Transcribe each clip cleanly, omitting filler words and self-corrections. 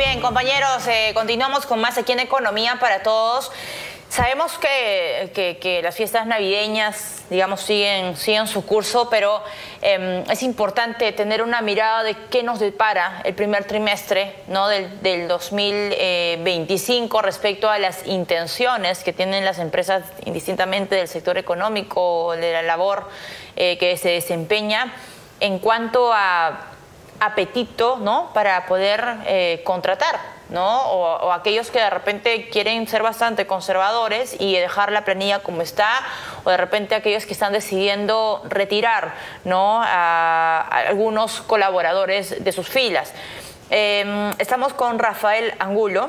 bien, compañeros, continuamos con más aquí en Economía para Todos. Sabemos que las fiestas navideñas, digamos, siguen su curso, pero es importante tener una mirada de qué nos depara el primer trimestre, ¿no?, del 2025 respecto a las intenciones que tienen las empresas, indistintamente del sector económico, de la labor que se desempeña, en cuanto a apetito, ¿no?, para poder contratar, ¿no? O aquellos que de repente quieren ser bastante conservadores y dejar la planilla como está, o de repente aquellos que están decidiendo retirar, ¿no?, a algunos colaboradores de sus filas. Estamos con Rafael Angulo,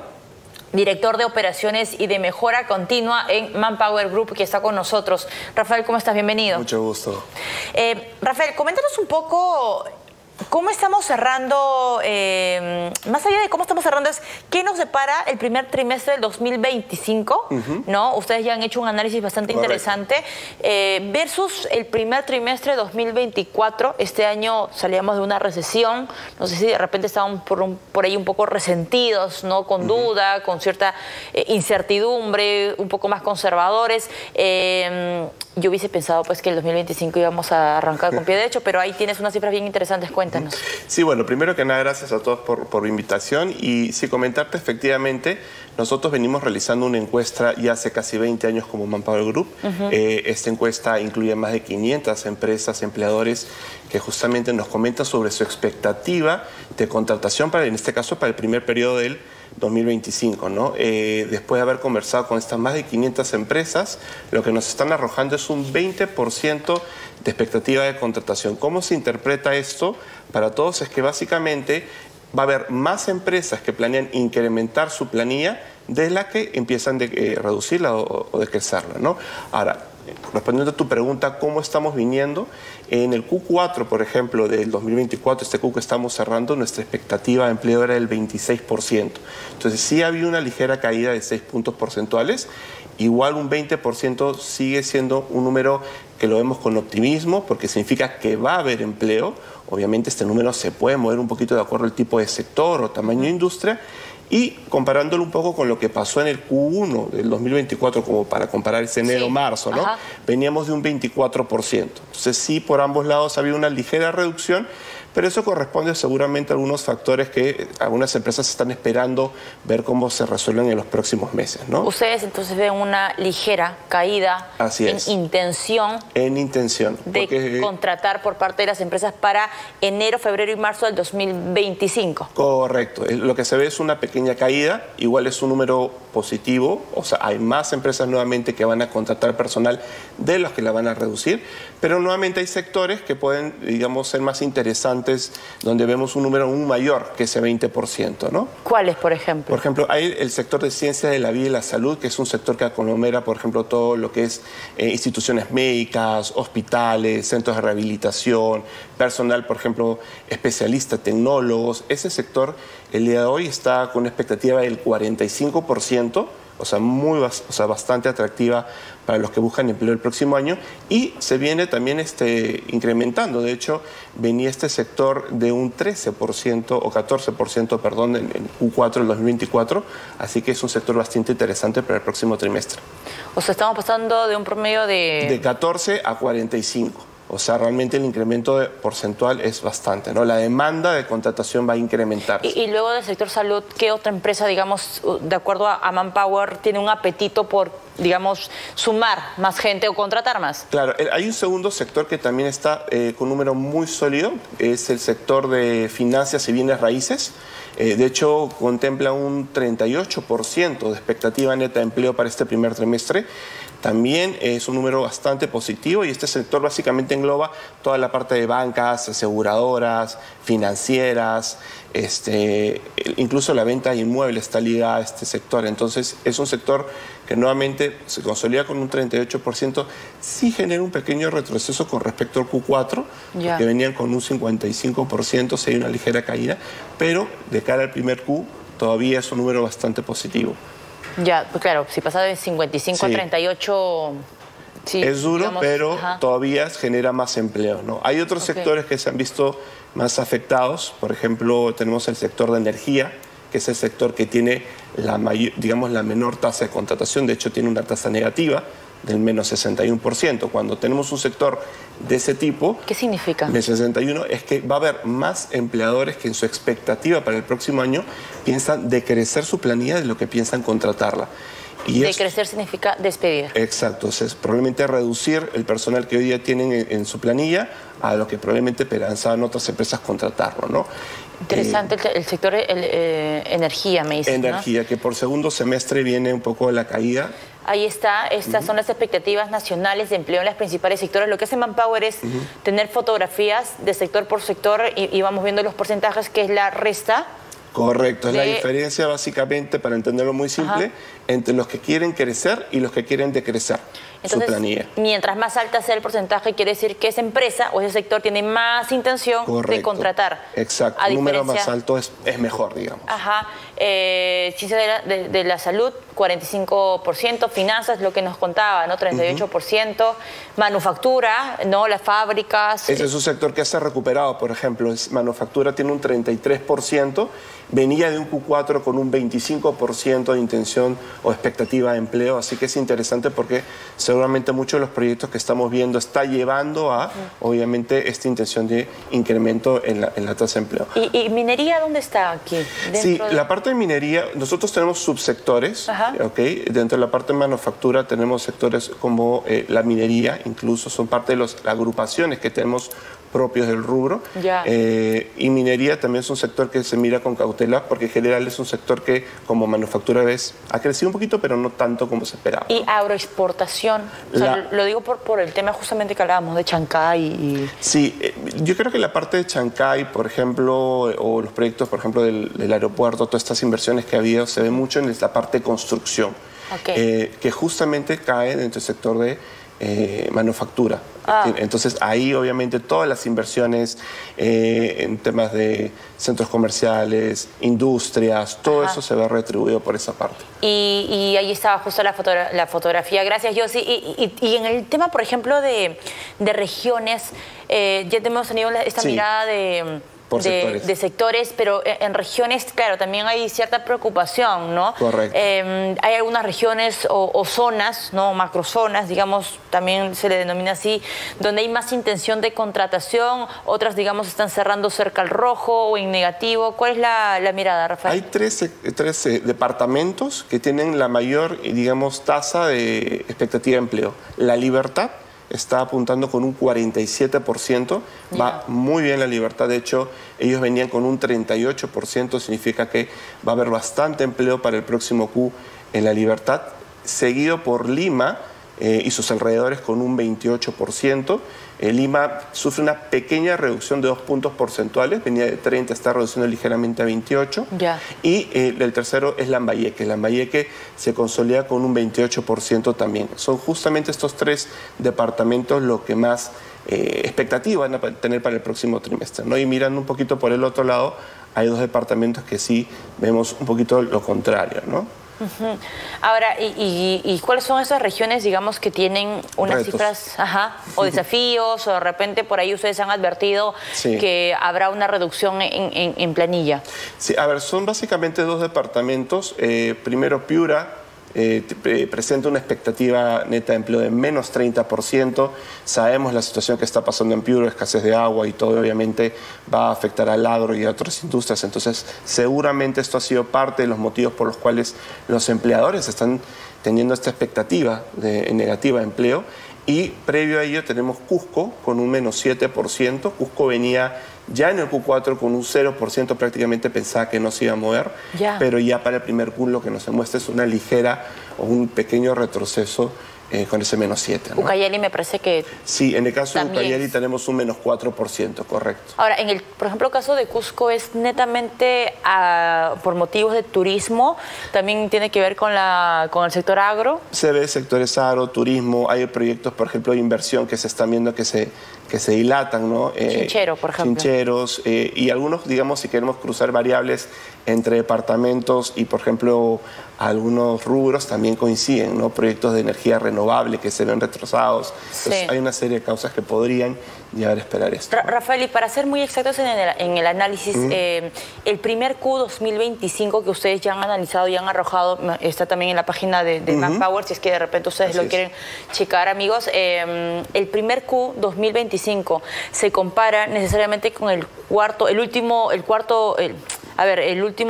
director de operaciones y de mejora continua en Manpower Group, que está con nosotros. Rafael, ¿cómo estás? Bienvenido. Mucho gusto. Rafael, coméntanos un poco cómo estamos cerrando, más allá de cómo estamos cerrando, es qué nos depara el primer trimestre del 2025, ¿no? Ustedes ya han hecho un análisis bastante interesante, versus el primer trimestre de 2024. Este año salíamos de una recesión, no sé si de repente estaban por ahí un poco resentidos, ¿no?, con duda, con cierta incertidumbre, un poco más conservadores. Yo hubiese pensado pues que el 2025 íbamos a arrancar con pie derecho, pero ahí tienes unas cifras bien interesantes, cuéntanos. Sí, bueno, primero que nada, gracias a todos por la invitación. Y sí, comentarte, efectivamente, nosotros venimos realizando una encuesta ya hace casi 20 años como Manpower Group. Esta encuesta incluye más de 500 empresas, empleadores, que justamente nos comentan sobre su expectativa de contratación, en este caso, para el primer periodo del 2025, ¿no? Después de haber conversado con estas más de 500 empresas, lo que nos están arrojando es un 20% de expectativa de contratación. ¿Cómo se interpreta esto para todos? Es que básicamente va a haber más empresas que planean incrementar su planilla de la que empiezan de reducirla o de crecerla, ¿no? Ahora, respondiendo a tu pregunta, ¿cómo estamos viniendo? En el Q4, por ejemplo, del 2024, este Q que estamos cerrando, nuestra expectativa de empleo era del 26%. Entonces sí había una ligera caída de 6 puntos porcentuales. Igual un 20% sigue siendo un número que lo vemos con optimismo, porque significa que va a haber empleo. Obviamente este número se puede mover un poquito de acuerdo al tipo de sector o tamaño de industria. Y comparándolo un poco con lo que pasó en el Q1 del 2024, como para comparar ese enero-marzo, ¿no? Veníamos de un 24%. Entonces sí, por ambos lados había una ligera reducción, pero eso corresponde seguramente a algunos factores que algunas empresas están esperando ver cómo se resuelven en los próximos meses, ¿no? Ustedes entonces ven una ligera caída intención de contratar por parte de las empresas para enero, febrero y marzo del 2025. Correcto. Lo que se ve es una pequeña caída, igual es un número positivo, o sea, hay más empresas nuevamente que van a contratar personal de los que la van a reducir, pero nuevamente hay sectores que pueden, digamos, ser más interesantes, donde vemos un número aún mayor que ese 20%, ¿no? ¿Cuáles, por ejemplo? Por ejemplo, hay el sector de ciencia de la vida y la salud, que es un sector que aglomera, por ejemplo, todo lo que es instituciones médicas, hospitales, centros de rehabilitación, personal, por ejemplo, especialistas, tecnólogos. Ese sector, el día de hoy, está con una expectativa del 45%, o sea, bastante atractiva para los que buscan empleo el próximo año, y se viene también incrementando. De hecho, venía este sector de un 13% o 14%, perdón, en Q4 del 2024, así que es un sector bastante interesante para el próximo trimestre. O sea, estamos pasando de un promedio de 14 a 45. O sea, realmente el incremento porcentual es bastante, ¿no? La demanda de contratación va a incrementar. Y luego del sector salud, ¿qué otra empresa, digamos, de acuerdo a Manpower, tiene un apetito por, digamos, sumar más gente o contratar más? Claro, hay un segundo sector que también está con un número muy sólido, es el sector de finanzas y bienes raíces. De hecho, contempla un 38% de expectativa neta de empleo para este primer trimestre. También es un número bastante positivo, y este sector básicamente engloba toda la parte de bancas, aseguradoras, financieras, incluso la venta de inmuebles está ligada a este sector. Entonces es un sector que nuevamente se consolida con un 38%, sí genera un pequeño retroceso con respecto al Q4, que venían con un 55%, sí hay una ligera caída, pero de cara al primer Q todavía es un número bastante positivo. Ya, pues claro, si pasa de 55 a 38... Sí, es duro, digamos, pero todavía genera más empleo, ¿no? Hay otros sectores que se han visto más afectados. Por ejemplo, tenemos el sector de energía, que es el sector que tiene la menor tasa de contratación. De hecho, tiene una tasa negativa del menos 61%. Cuando tenemos un sector de ese tipo... ¿Qué significa? De 61 es que va a haber más empleadores que en su expectativa para el próximo año piensan decrecer su planilla de lo que piensan contratarla. Y decrecer significa despedir. Exacto, o sea, es probablemente reducir el personal que hoy día tienen en su planilla a lo que probablemente pensaban otras empresas contratarlo, ¿no? Interesante el sector energía, me dices, energía, ¿no? Que por segundo semestre viene un poco de la caída. Ahí está, estas son las expectativas nacionales de empleo en los principales sectores. Lo que hace Manpower es tener fotografías de sector por sector y vamos viendo los porcentajes, que es la resta. Correcto, es la diferencia básicamente, para entenderlo muy simple, entre los que quieren crecer y los que quieren decrecer. Entonces, su planilla. Mientras más alta sea el porcentaje, quiere decir que esa empresa o ese sector tiene más intención de contratar. Exacto, un número más alto es mejor, digamos. Ciencia de la salud, 45%, finanzas, lo que nos contaba, ¿no? 38%, manufactura, ¿no? Las fábricas. Ese es un sector que se ha recuperado, por ejemplo, manufactura tiene un 33%, venía de un Q4 con un 25% de intención o expectativa de empleo, así que es interesante porque seguramente muchos de los proyectos que estamos viendo está llevando a, obviamente, esta intención de incremento en la tasa de empleo. ¿Y minería dónde está aquí? Sí, la parte de minería, nosotros tenemos subsectores, ¿okay? Dentro de la parte de manufactura tenemos sectores como la minería, incluso son parte de las agrupaciones que tenemos propios del rubro. Y minería también es un sector que se mira con cautela porque en general es un sector que como manufactura ha crecido un poquito, pero no tanto como se esperaba. ¿Y agroexportación? O sea, lo digo por el tema justamente que hablábamos de Chancay. Sí, yo creo que la parte de Chancay, por ejemplo, o los proyectos, por ejemplo, del aeropuerto, todas estas inversiones que ha habido, se ve mucho en la parte de construcción, que justamente cae dentro del sector de manufactura. Entonces ahí obviamente todas las inversiones en temas de centros comerciales, industrias, todo eso se ve retribuido por esa parte. Y ahí estaba justo la fotografía. Gracias, Yossi. Y en el tema, por ejemplo, de regiones, ya hemos tenido esta mirada de sectores, pero en regiones, claro, también hay cierta preocupación, ¿no? Correcto. Hay algunas regiones o zonas, ¿no? Macrozonas, digamos, también se le denomina así, donde hay más intención de contratación, otras, digamos, están cerrando cerca al rojo o en negativo. ¿Cuál es la mirada, Rafael? Hay 13 departamentos que tienen la mayor, digamos, tasa de expectativa de empleo. La Libertad está apuntando con un 47%, va muy bien La Libertad, de hecho ellos venían con un 38%, significa que va a haber bastante empleo para el próximo Q en La Libertad, seguido por Lima y sus alrededores con un 28%. Lima sufre una pequeña reducción de 2 puntos porcentuales, venía de 30, está reduciendo ligeramente a 28. Y el tercero es Lambayeque. Lambayeque se consolida con un 28% también. Son justamente estos 3 departamentos lo que más expectativa van a tener para el próximo trimestre, ¿no? Y mirando un poquito por el otro lado, hay 2 departamentos que sí vemos un poquito lo contrario, ¿no? Ahora, ¿y cuáles son esas regiones, digamos, que tienen unas cifras o desafíos, o de repente por ahí ustedes han advertido que habrá una reducción en planilla? Sí, a ver, son básicamente 2 departamentos. Primero, Piura presenta una expectativa neta de empleo de menos 30%. Sabemos la situación que está pasando en Piura, escasez de agua y todo, obviamente va a afectar al agro y a otras industrias. Entonces, seguramente esto ha sido parte de los motivos por los cuales los empleadores están teniendo esta expectativa negativa de empleo. Y previo a ello tenemos Cusco con un menos 7%. Cusco venía ya en el Q4 con un 0%, prácticamente pensaba que no se iba a mover, pero ya para el primer Q lo que nos muestra es una ligera o un pequeño retroceso con ese menos 7, ¿no? Ucayali me parece que... Sí, en el caso de Ucayali tenemos un menos 4%, correcto. Ahora, por ejemplo, el caso de Cusco es netamente por motivos de turismo, también tiene que ver con el sector agro. Se ve sectores agro, turismo, hay proyectos, por ejemplo, de inversión que se están viendo que se dilatan, ¿no? Chinchero, por ejemplo. Chincheros y algunos, digamos, si queremos cruzar variables entre departamentos y, por ejemplo, algunos rubros también coinciden, ¿no? Proyectos de energía renovable que se ven retrasados. Entonces, hay una serie de causas que podrían llegar a esperar esto. Rafael, y para ser muy exactos en el análisis, el primer Q 2025 que ustedes ya han analizado y han arrojado, está también en la página de Manpower, si es que de repente ustedes lo quieren checar, amigos. El primer Q 2025 se compara necesariamente con el último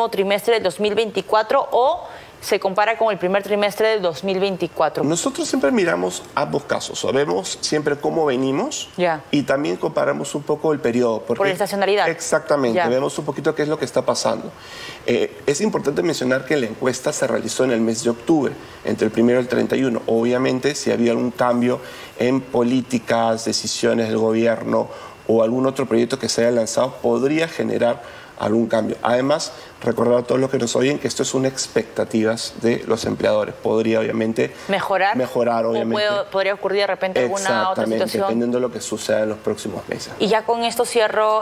trimestre del 2024 o se compara con el primer trimestre del 2024. Nosotros siempre miramos ambos casos, sabemos siempre cómo venimos y también comparamos un poco el periodo. Por la estacionalidad. Exactamente, vemos un poquito qué es lo que está pasando. Es importante mencionar que la encuesta se realizó en el mes de octubre, entre el 1 y el 31. Obviamente, si había algún cambio en políticas, decisiones del gobierno o algún otro proyecto que se haya lanzado, podría generar algún cambio. Además, recordar a todos los que nos oyen que esto es una expectativas de los empleadores. Podría, obviamente, mejorar obviamente. O podría ocurrir de repente alguna otra situación. Dependiendo de lo que suceda en los próximos meses. Y ya con esto cierro,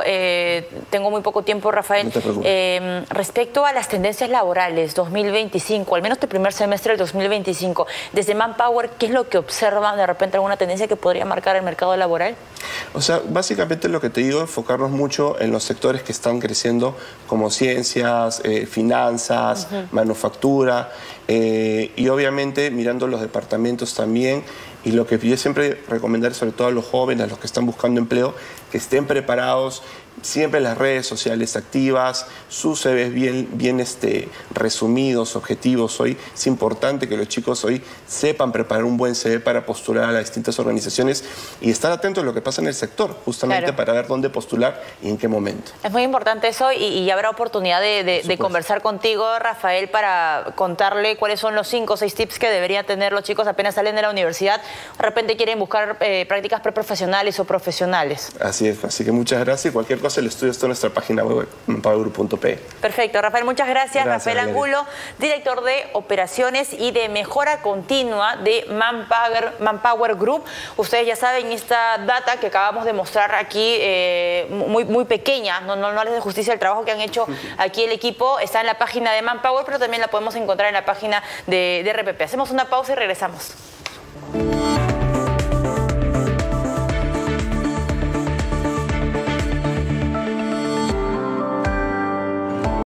tengo muy poco tiempo, Rafael. No te preocupes. Respecto a las tendencias laborales 2025, al menos el primer semestre del 2025, desde Manpower, ¿qué es lo que observan de repente alguna tendencia que podría marcar el mercado laboral? O sea, básicamente lo que te digo, enfocarnos mucho en los sectores que están creciendo, como ciencias, finanzas, manufactura, y obviamente mirando los departamentos también. Y lo que yo siempre recomendar, sobre todo a los jóvenes, a los que están buscando empleo, que estén preparados, siempre las redes sociales activas, sus CVs bien resumidos, objetivos. Hoy es importante que los chicos hoy sepan preparar un buen CV para postular a las distintas organizaciones y estar atentos a lo que pasa en el sector, justamente para ver dónde postular y en qué momento. Es muy importante eso y habrá oportunidad de conversar contigo, Rafael, para contarle cuáles son los 5 o 6 tips que deberían tener los chicos apenas salen de la universidad. De repente quieren buscar prácticas preprofesionales o profesionales. Así es, así que muchas gracias. Cualquier cosa el estudio está en nuestra página web, manpowergroup.pe. Perfecto, Rafael, muchas gracias. Rafael Angulo, director de operaciones y de mejora continua de Manpower Group. Ustedes ya saben, esta data que acabamos de mostrar aquí, muy pequeña, no les da justicia el trabajo que han hecho aquí el equipo, está en la página de Manpower, pero también la podemos encontrar en la página de RPP. Hacemos una pausa y regresamos.